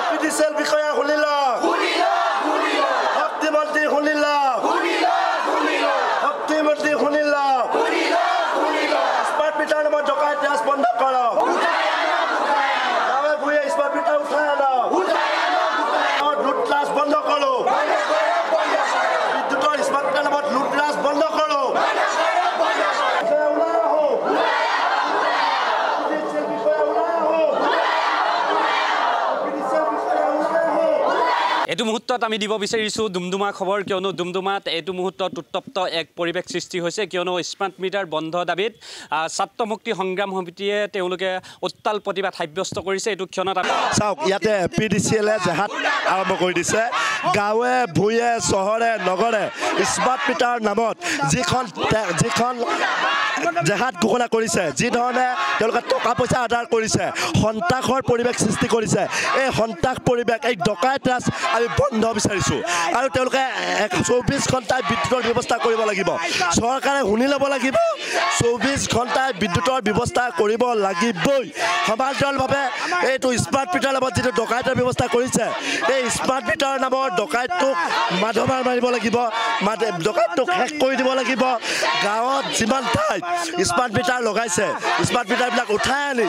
পিডিচিএল বিষয়া শুনিল শক্তিমন্ত্ৰী শুনিল শক্তিমন্ত্ৰী শুনিল smart meter নামত ডকাইত ৰাজ বন্ধ কৰক গাঁৱে ভূঞে স্মাৰ্ট মিটাৰ উঠাই আনক লুটলাজ বন্ধ কৰক বিদ্যুতৰ স্মাৰ্ট মিটাৰ নামত লুটলাজ বন্ধ কৰক এইটো মুহূৰ্তত আমি দিব বিচাৰিছোঁ ডুমডুমা খবৰ কিয়নো ডুমডুমাত এইটো মুহূৰ্তত উত্তপ্ত এক পৰিৱেশ সৃষ্টি হৈছে কিয়নো স্মাৰ্ট মিটাৰ বন্ধ দাবীত ছাত্ৰ মুক্তি সংগ্ৰাম সমিতিয়ে তেওঁলোকে উত্তাল প্ৰতিবাদ সাব্যস্ত কৰিছে এইটো ক্ষণত চাওক ইয়াতে পিডিচিএলে জেহাদ আৰম্ভ কৰি দিছে গাঁৱে ভূঞে চহৰে নগৰে স্মাৰ্ট মিটাৰ নামত যিখন জেহাদ ঘোষণা কৰিছে যি ধৰণে তেওঁলোকে টকা পইচা আদায় কৰিছে সন্ত্ৰাসৰ পৰিৱেশ সৃষ্টি কৰিছে এই সন্ত্ৰাস পৰিৱেশ এই ডকাইত ৰাজ আমি বন্ধ বিচাৰিছোঁ আৰু তেওঁলোকে 24 ঘণ্টাই বিদ্যুতৰ ব্যৱস্থা কৰিব লাগিব চৰকাৰে শুনি ল'ব লাগিব 24 ঘণ্টাই বিদ্যুতৰ ব্যৱস্থা কৰিব লাগিবই সমান্তৰালভাৱে এইটো স্মাৰ্ট মিটাৰ নামত যিটো ডকাইতৰ ব্যৱস্থা কৰিছে এই স্মাৰ্ট মিটাৰ নামৰ ডকাইতটোক মাধমাৰ মাৰিব লাগিব ডকাইতটোক শেষ কৰি দিব লাগিব গাঁৱত যিমান ঠাইত স্মাৰ্ট মিটাৰ লগাইছে স্মাৰ্ট মিটাৰবিলাক উঠাই আনি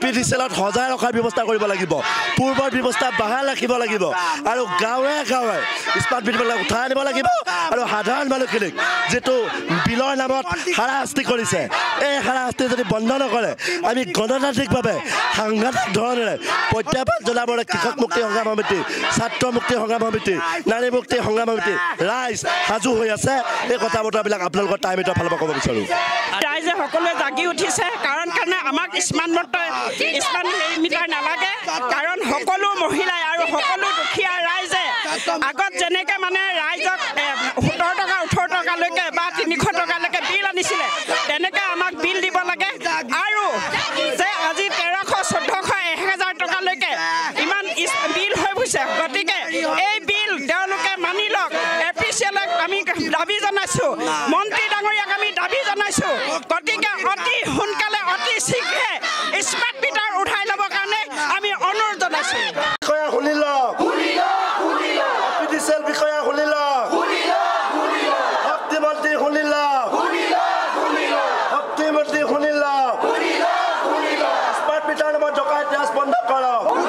পিডিচিএলত সজাই ৰখাৰ ব্যৱস্থা কৰিব লাগিব পূৰ্বৰ ব্যৱস্থা বাহাল ৰাখিব লাগিব আৰু গাঁৱে গাঁৱে স্মাৰ্ট মিটাৰবিলাক উঠাই আনিব লাগিব আৰু সাধাৰণ মানুহখিনিক যিটো বিলৰ নামত হাৰাশাস্তি কৰিছে এই হাৰাশাস্তি যদি বন্ধ নকৰে আমি গণতান্ত্ৰিকভাৱে সাংঘাতিক ধৰণেৰে প্ৰত্যাহ্বান জনাবলৈ কৃষক মুক্তি সংগ্ৰাম সমিতি ছাত্ৰ মুক্তি সংগ্ৰাম সমিতি নাৰী মুক্তি সংগ্ৰাম সমিতি ৰাইজ সাজু হৈ আছে এই কথা বতৰাবিলাক আপোনালোকৰ টাইমতৰ ফালৰ পৰা ক'ব বিচাৰোঁ ৰাইজে সকলোৱে জাগি উঠিছে কাৰণ আমাক স্মাৰ্ট মিটাৰ নালাগে কাৰণ সকলো মহিলাই আৰু সকলো দুখীয়া ৰাইজে আগত যেনেকৈ মানে ৰাইজক 17 টকা 18 টকালৈকে বা 300 টকালৈকে বিল আনিছিলে তেনেকৈ আমাক বিল দিব লাগে আৰু যে আজি 1300 1400 1000 টকালৈকে ইমান বিল হৈ গৈছে গতিকে এই বিল তেওঁলোকে মানি লওক এপিচিএলক আমি দাবী জনাইছোঁ মন্ত্ৰী ডাঙৰীয়াক আমি দাবী জনাইছোঁ গতিকে অতি সোনকালে অতি শীঘ্ৰে স্মাৰ্ট মিটাৰ উঠাই ল'বৰ কাৰণে আমি অনুৰোধ জনাইছোঁ শুনিল পিডিচিএল বিষয়া শুনিল শক্তিমন্ত্ৰী শুনিল শক্তিমন্ত্ৰী শুনিল স্মাৰ্ট মিটাৰ নামত ডকাইত ৰাজ বন্ধ কৰক